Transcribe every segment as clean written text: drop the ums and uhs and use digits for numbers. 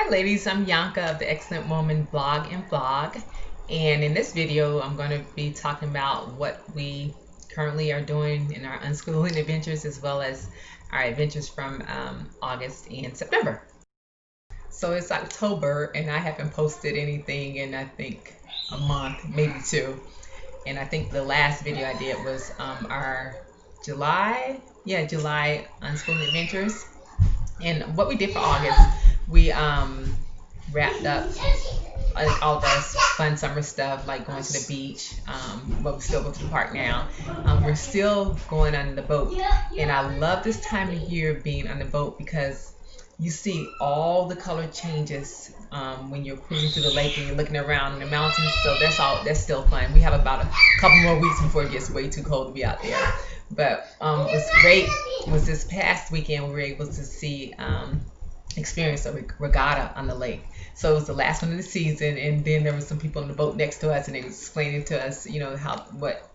Hi ladies, I'm Yanka of the Excellent Woman blog and vlog. And in this video, I'm going to be talking about what we currently are doing in our unschooling adventures as well as our adventures from August and September. So it's October and I haven't posted anything in I think a month, maybe two. And I think the last video I did was our July unschooling adventures. And what we did for August, we wrapped up like all of our fun summer stuff, like going to the beach. But we still go to the park now. We're still going on the boat, and I love this time of year being on the boat because you see all the color changes when you're cruising through the lake and you're looking around in the mountains. So that's still fun. We have about a couple more weeks before it gets way too cold to be out there. But what's great was this past weekend we were able to see experience a regatta on the lake. So it was the last one of the season, and then there were some people on the boat next to us, and they was explaining to us, what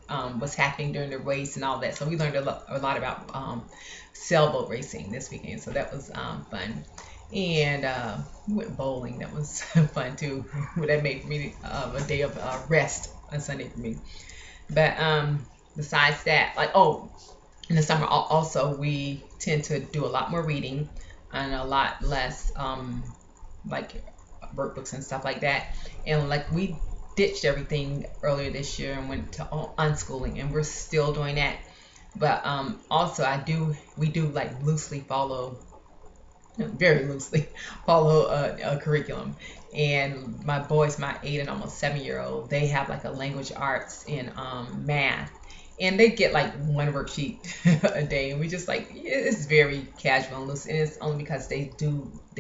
was happening during the race and all that. So we learned a lot about sailboat racing this weekend. So that was fun. And we went bowling. That was fun too. That made for me a day of rest on Sunday for me. But besides that, in the summer also we tend to do a lot more reading and a lot less like workbooks and stuff like that. And like we ditched everything earlier this year and went to unschooling, and we're still doing that. But also we do like very loosely follow a curriculum. And my boys, my 8 and almost 7-year-old, they have like a language arts in math, and they get like one worksheet a day, and we just like, it's very casual and loose, and it's only because they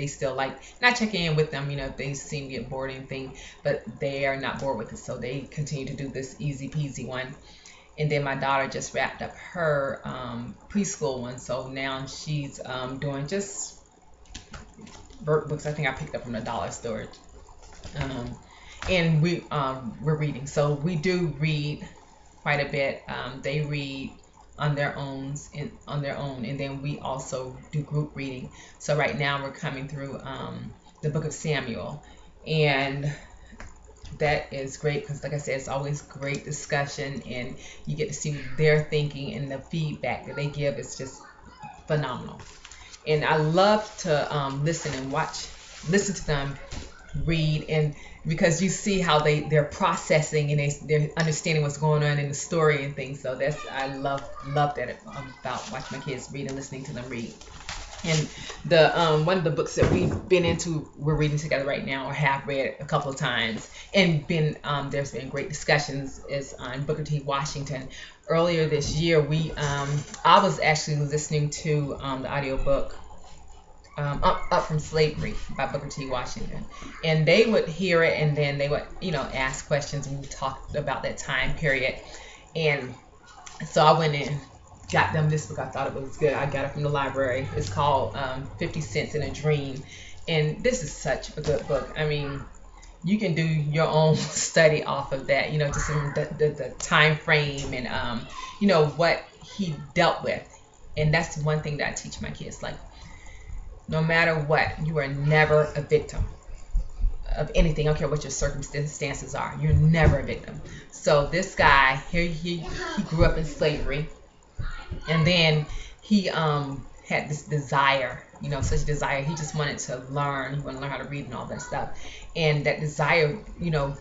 still like, not checking in with them, if they seem to get bored or anything, but they are not bored with it, so they continue to do this easy peasy one. And then my daughter just wrapped up her preschool one, so now she's doing just workbooks I think I picked up from the dollar store. And we're reading, so we do read quite a bit. They read on their own, and then we also do group reading. So right now we're coming through the book of Samuel, and that is great because, like I said, it's always great discussion, and you get to see their thinking, and the feedback that they give is just phenomenal. And I love to listen to them read, and because you see how they're processing and they're understanding what's going on in the story and things. So I love that about watching my kids read and listening to them read. And the one of the books that we're reading together right now, or have read a couple of times, and there's been great discussions, is on Booker T. Washington. Earlier this year, I was actually listening to the audiobook Up from Slavery by Booker T. Washington, and they would hear it, and then they would ask questions, and we talked about that time period. And so I went in, got them this book. I thought it was good. I got it from the library. It's called 50 Cents in a Dream, and this is such a good book. I mean, you can do your own study off of that, just the time frame and what he dealt with. And that's one thing that I teach my kids, like, no matter what, you are never a victim of anything. I don't care what your circumstances are. You're never a victim. So this guy here, he grew up in slavery, and then he had this desire, such a desire. He just wanted to learn. He wanted to learn how to read and all that stuff. And that desire,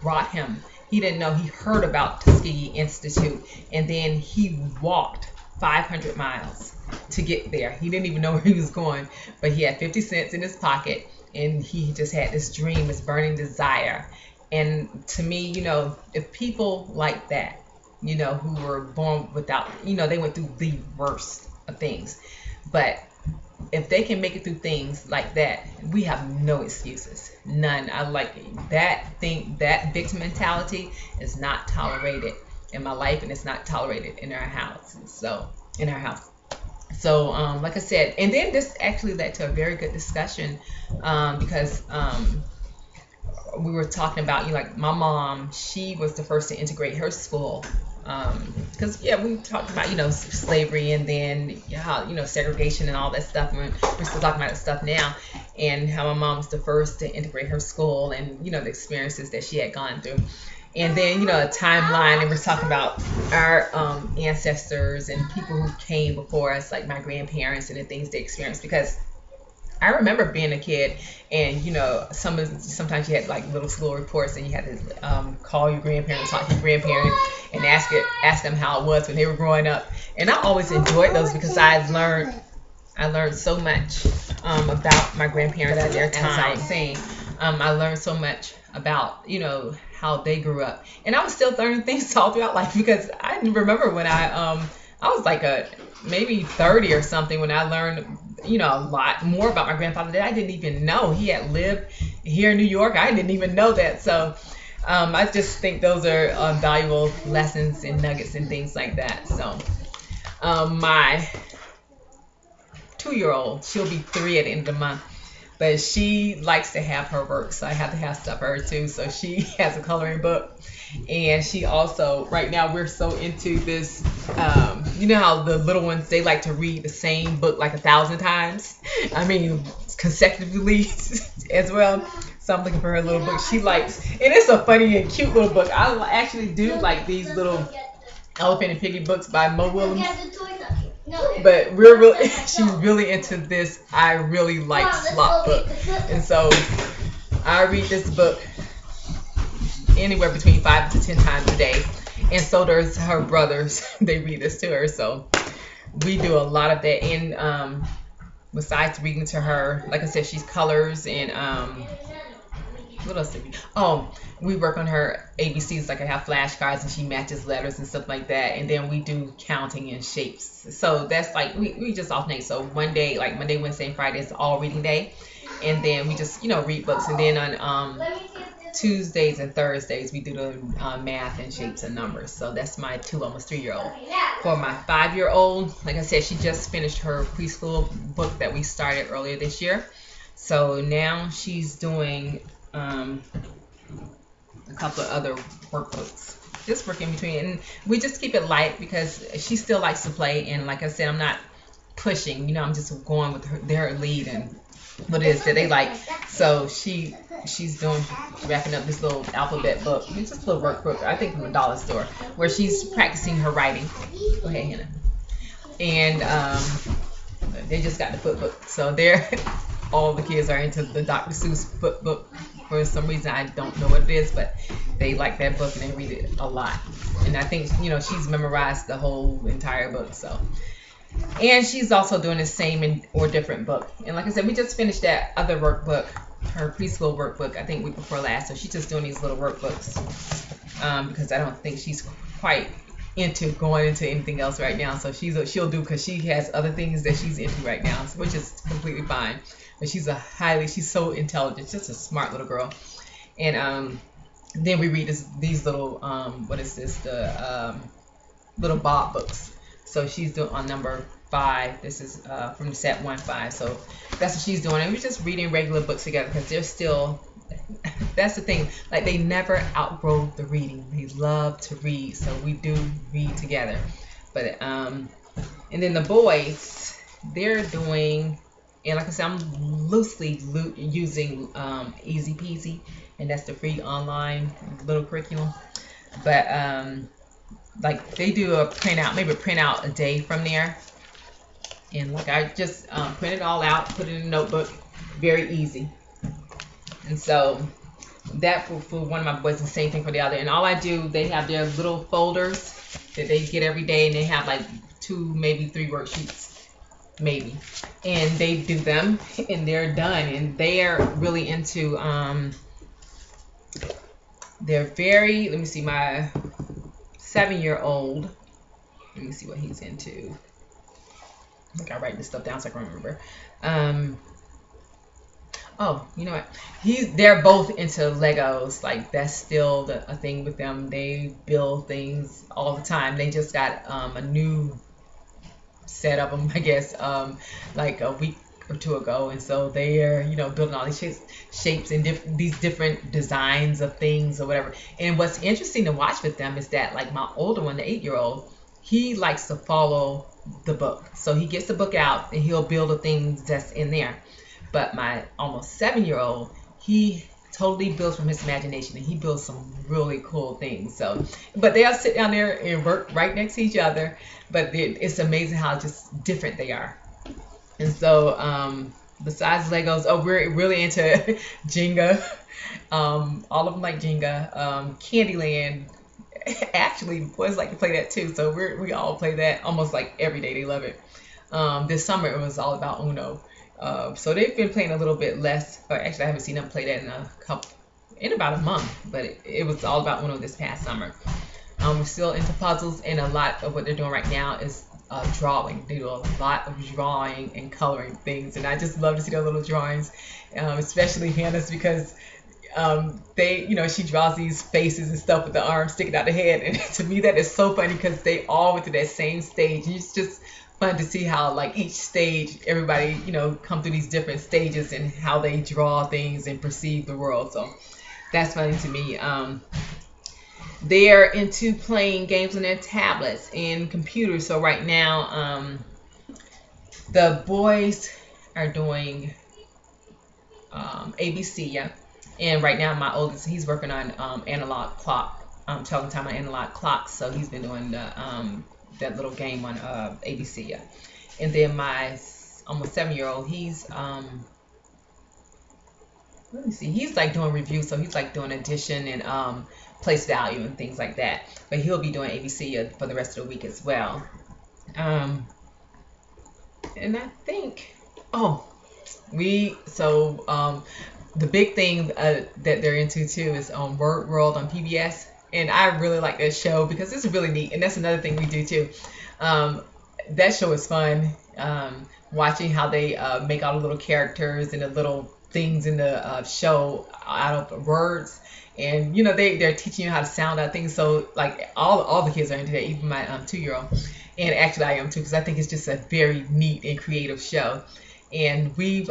brought him. He didn't know. He heard about Tuskegee Institute, and then he walked 500 miles to get there. He didn't even know where he was going, but he had 50 cents in his pocket, and he just had this dream, this burning desire. And to me, if people like that, who were born without, they went through the worst of things, but if they can make it through things like that, we have no excuses, none. I like that thing. That victim mentality is not tolerated in my life, and it's not tolerated in our house. So like I said, and then this actually led to a very good discussion, because we were talking about, like, my mom, she was the first to integrate her school because yeah, we talked about slavery, and then how segregation and all that stuff. And we're still talking about that stuff now, and how my mom was the first to integrate her school, and the experiences that she had gone through. And then a timeline, and we're talking about our ancestors and people who came before us, like my grandparents and the things they experienced. Because I remember being a kid, and sometimes you had like little school reports, and you had to call your grandparents, talk to your grandparent, and ask them how it was when they were growing up. And I always enjoyed those because I learned so much about my grandparents at their time. As I was saying, I learned so much about how they grew up, and I was still learning things all throughout life, because I remember when I was like maybe 30 or something when I learned a lot more about my grandfather that I didn't even know. He had lived here in New York. I didn't even know that. So I just think those are valuable lessons and nuggets and things like that. So my 2-year-old, she'll be 3 at the end of the month, but she likes to have her work, so I have to have stuff for her too. So she has a coloring book, and she also, right now we're so into this, how the little ones, they like to read the same book like 1,000 times. I mean, consecutively as well. So I'm looking for her little book she likes, and it's a funny and cute little book. I actually do like these little Elephant and Piggy books by Mo Willems. But she's really into this I really like slop book. And so I read this book anywhere between 5 to 10 times a day. And so does her brothers. They read this to her. So we do a lot of that. And besides reading to her, like I said, she's colors, and what else did we? Oh, we work on her ABCs, like I have flashcards and she matches letters and stuff like that. And then we do counting and shapes. So that's like, we just alternate. So one day, like Monday, Wednesday, and Friday is all reading day. And then we just, read books. And then on Tuesdays and Thursdays, we do the math and shapes and numbers. So that's my 2, almost 3-year-old. For my 5-year-old, like I said, she just finished her preschool book that we started earlier this year. So now she's doing a couple of other workbooks, just work in between, and we just keep it light because she still likes to play. And like I said, I'm not pushing, I'm just going with their lead and what it is that they like. So she's wrapping up this little alphabet book. It's just a little workbook, I think, from a dollar store, where she's practicing her writing. Go ahead, Hannah. And they just got the foot book, so all the kids are into the Dr. Seuss foot book. For some reason, I don't know what it is, but they like that book and they read it a lot. And I think, she's memorized the whole entire book. So, and she's also doing the same or different book. And like I said, we just finished that other workbook, her preschool workbook, I think week before last. So she's just doing these little workbooks because I don't think she's quite into going into anything else right now. So she'll do, because she has other things that she's into right now, which is completely fine. But she's so intelligent, just a smart little girl. And then we read these little the little Bob books. So she's doing on number 5. This is from set 1-5. So that's what she's doing. And we're just reading regular books together, because they're still, that's the thing, like they never outgrow the reading. They love to read, so we do read together. But and then the boys, they're doing, and like I said, I'm loosely using Easy Peasy, and that's the free online little curriculum. But like they do maybe a printout a day from there. And like I just print it all out, put it in a notebook, very easy. And so that for one of my boys, the same thing for the other. And all I do, they have their little folders that they get every day, and they have like 2, maybe 3 worksheets. Maybe, and they do them and they're done. And they are really into they're very, let me see, my 7-year-old, let me see what he's into. I think I write this stuff down so I can remember. Oh, you know what, they're both into Legos. Like that's still a thing with them. They build things all the time. They just got a new set of them, I guess, like a week or two ago, and so they're building all these shapes and these different designs of things or whatever. And what's interesting to watch with them is that like my older one, the 8 year old, he likes to follow the book, so he gets the book out and he'll build the things that's in there. But my almost 7 year old, he totally builds from his imagination, and he builds some really cool things. So, but they'll sit down there and work right next to each other. But it's amazing how just different they are. And so, besides Legos, oh, we're really into Jenga. All of them like Jenga. Candyland. Actually, boys like to play that too. So we all play that almost like every day. They love it. This summer it was all about Uno. So they've been playing a little bit less, or actually I haven't seen them play that in about a month, but it was all about Uno this past summer. We're still into puzzles, and a lot of what they're doing right now is drawing. They do a lot of drawing and coloring things, and I just love to see their little drawings, especially Hannah's, because she draws these faces and stuff with the arms sticking out the head, and to me that is so funny because they all went to that same stage. It's just fun to see how like each stage, everybody come through these different stages and how they draw things and perceive the world. So that's funny to me. They're into playing games on their tablets and computers. So right now, the boys are doing ABC, yeah. And right now, my oldest, he's working on analog clock, telling time on analog clocks. So he's been doing that little game on ABC, yeah. And then my almost 7 year old, he's let me see, he's like doing reviews. So he's like doing addition and place value and things like that. But he'll be doing ABC for the rest of the week as well. And I think, the big thing that they're into too is Word World on PBS. And I really like that show because it's really neat. And that's another thing we do too. That show is fun. Watching how they make all the little characters and the little things in the show out of words. And they're teaching you how to sound out things. So like all the kids are into that, even my 2-year-old. And actually I am too, because I think it's just a very neat and creative show. And we've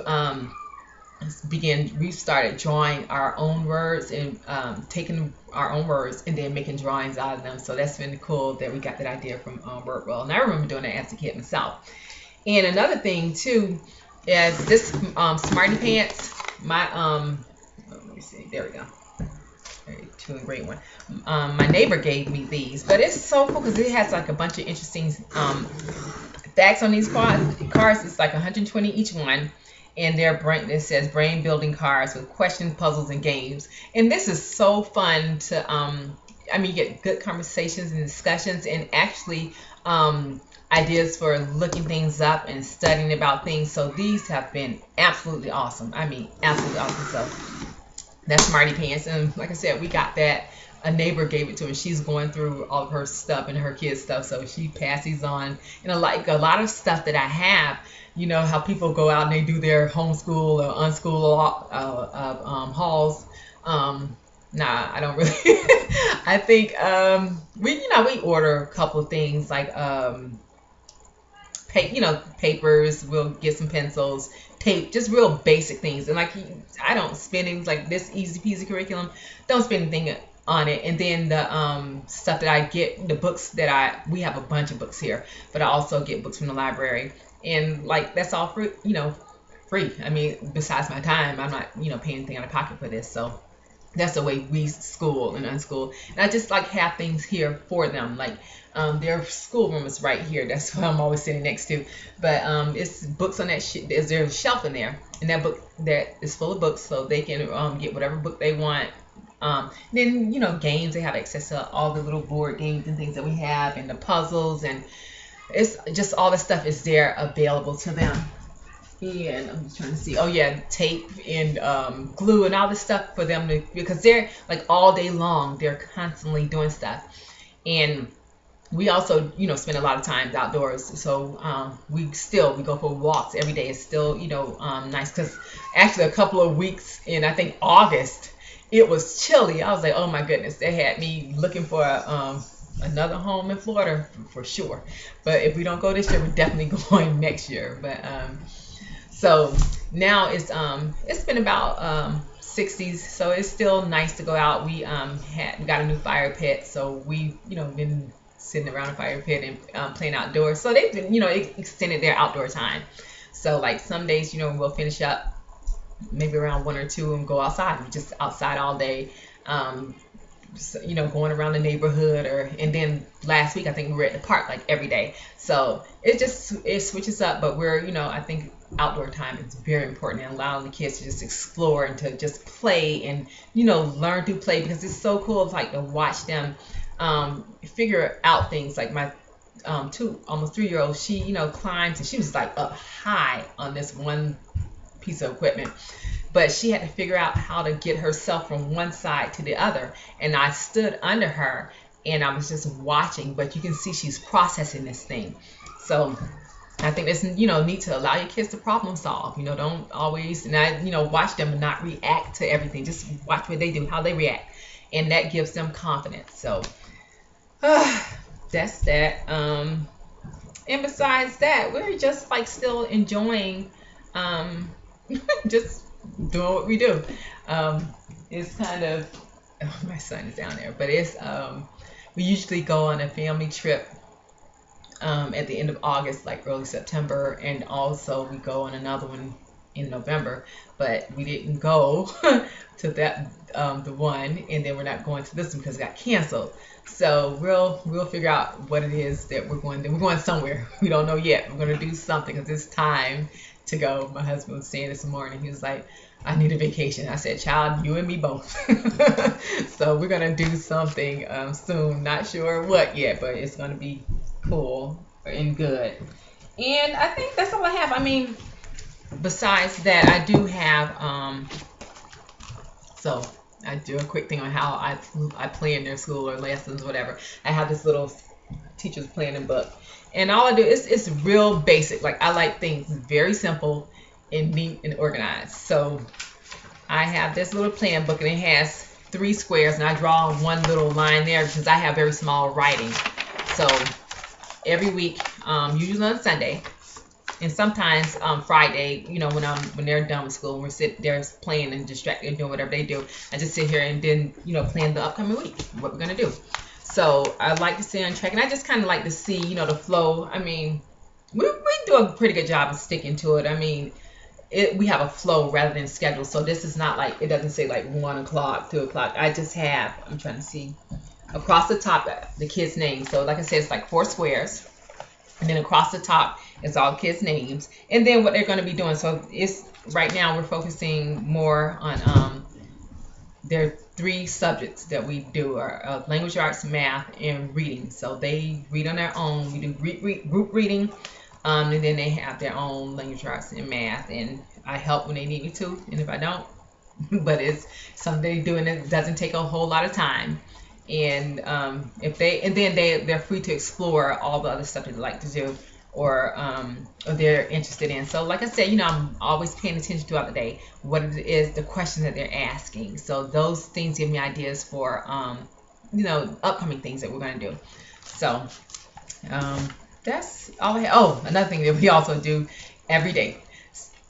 started drawing our own words and taking our own words and then making drawings out of them. So that's been cool that we got that idea from Word World. And I remember doing that as a kid myself. And another thing too is this Smarty Pants. My let me see, there we go. Two and great one. My neighbor gave me these, but it's so cool because it has like a bunch of interesting facts on these cards. It's like 120 each one. And it says brain building cards with questions, puzzles, and games. And this is so fun to, you get good conversations and discussions, and actually ideas for looking things up and studying about things. So these have been absolutely awesome. Absolutely awesome. So that's Smarty Pants. And like I said, we got that. A neighbor gave it to her. She's going through all of her stuff and her kids' stuff. So she passed these on. And a lot of stuff that I have, how people go out and they do their homeschool or unschool hauls. Nah, I don't really. I think we order a couple of things like papers. We'll get some pencils, tape, just real basic things. And like I don't spend things like this easy peasy curriculum. Don't spend anything on it. And then the stuff that I get, the books that we have a bunch of books here, but I also get books from the library. And like that's all free. Besides my time, I'm not paying anything out of pocket for this. So that's the way we school and unschool. And I just like have things here for them. Like their schoolroom is right here. That's what I'm always sitting next to. But it's books on that shit. There's a shelf in there, and that book that is full of books, so they can get whatever book they want. Then games. They have access to all the little board games and things that we have, and the puzzles, and it's just all the stuff is there available to them. And I'm just trying to see. Oh yeah, tape and glue and all this stuff for them because they're like all day long. They're constantly doing stuff, and we also spend a lot of time outdoors. So we go for walks every day. It's still nice because actually a couple of weeks in I think August it was chilly. I was like, oh my goodness, they had me looking for another home in Florida for sure. But if we don't go this year, we're definitely going next year. But So now it's been about 60s, so it's still nice to go out. We got a new fire pit, so we been sitting around a fire pit and playing outdoors. So they've been extended their outdoor time. So like some days we'll finish up maybe around 1 or 2 and go outside. We just outside all day. Um, going around the neighborhood, and then last week I think we were at the park like every day. So it switches up, but I think outdoor time is very important and allowing the kids to just explore and to just play and learn through play, because it's so cool. It's like to watch them figure out things. Like my almost 3-year-old, she climbs, and she was like up high on this one piece of equipment, but she had to figure out how to get herself from one side to the other. And I stood under her and I was just watching, but you can see she's processing this thing. So I think it's need to allow your kids to problem solve. Don't always watch them and not react to everything. Just watch what they do, how they react, and that gives them confidence. So that's that. And besides that, we're just like still enjoying just doing what we do. It's kind of my son is down there, but it's we usually go on a family trip at the end of August, like early September, and also we go on another one in November. But we didn't go to that the one, and then we're not going to this one because it got canceled. So we'll figure out what it is that we're going to do. We're going somewhere. We don't know yet. We're going to do something because it's time to go. My husband was saying this morning, he was like, I need a vacation. I said, child, you and me both. So we're going to do something soon. Not sure what yet, but it's going to be cool and good. And I think that's all I have. I mean, besides that, I do have, so I do a quick thing on how I plan their school or lessons, whatever. I have this little teacher's planning book. And all I do is it's real basic. Like I like things very simple and neat and organized. So I have this little plan book, and it has 3 squares, and I draw one little line there because I have very small writing. So every week, usually on Sunday, and sometimes Friday, when they're done with school and we're sitting there playing and distracted and doing whatever they do, I just sit here and then plan the upcoming week, what we're gonna do. So I like to stay on track, and I just kind of like to see, the flow. I mean, we do a pretty good job of sticking to it. I mean, we have a flow rather than schedule. So this is not like, it doesn't say like 1 o'clock, 2 o'clock. I just have, I'm trying to see, across the top, the kids' names. So like I said, it's like 4 squares, and then across the top is all kids' names, and then what they're going to be doing. So it's right now we're focusing more on there are 3 subjects that we do are language arts, math, and reading. So they read on their own. We do group reading, and then they have their own language arts and math, and I help when they need me to, and if I don't, but it's something they do, and it doesn't take a whole lot of time. And they're free to explore all the other stuff that they like to do, or they're interested in. So like I said, I'm always paying attention throughout the day what it is, the questions that they're asking. So those things give me ideas for upcoming things that we're going to do. So that's all I have. Oh, another thing that we also do every day,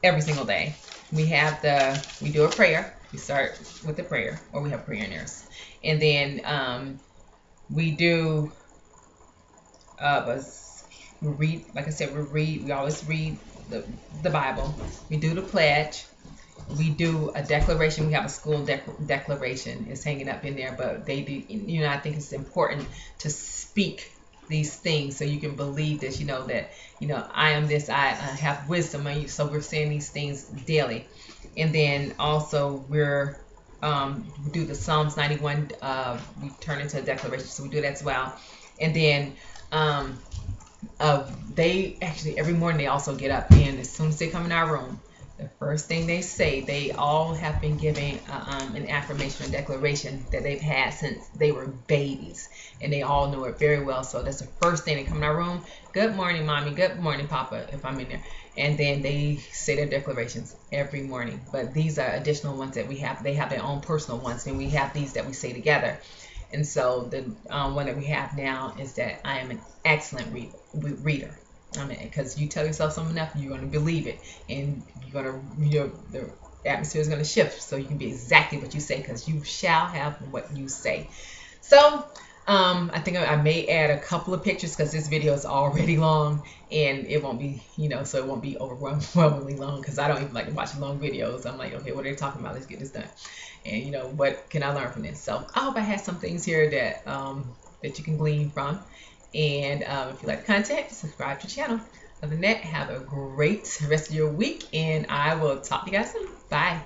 every single day, we do a prayer. We start with the prayer, or we have prayer in theirs, and then we do we read, like I said, we always read the Bible. We do the pledge. We do a declaration. We have a school declaration. It's hanging up in there, but they do, I think it's important to speak these things so you can believe this, that, I am this, I have wisdom. So we're saying these things daily. And then also we do the Psalms 91, we turn into a declaration. So we do that as well. And then, they actually every morning they also get up, and as soon as they come in our room, the first thing they say, they all have been giving an affirmation or declaration that they've had since they were babies, and they all know it very well. So that's the first thing they come in our room. Good morning, mommy. Good morning, papa, if I'm in there. And then they say their declarations every morning. But these are additional ones that we have. They have their own personal ones, and we have these that we say together. And so the one that we have now is that I am an excellent reader. I mean, because you tell yourself something enough, you're going to believe it, and the atmosphere is going to shift, so you can be exactly what you say, because you shall have what you say. So, I think I may add a couple of pictures because this video is already long, and it won't be, so it won't be overwhelmingly long, because I don't even like to watch long videos. I'm like, okay, what are they talking about? Let's get this done. And what can I learn from this? So I hope I had some things here that you can glean from. And if you like the content, subscribe to the channel. Other than that, have a great rest of your week, and I will talk to you guys soon. Bye.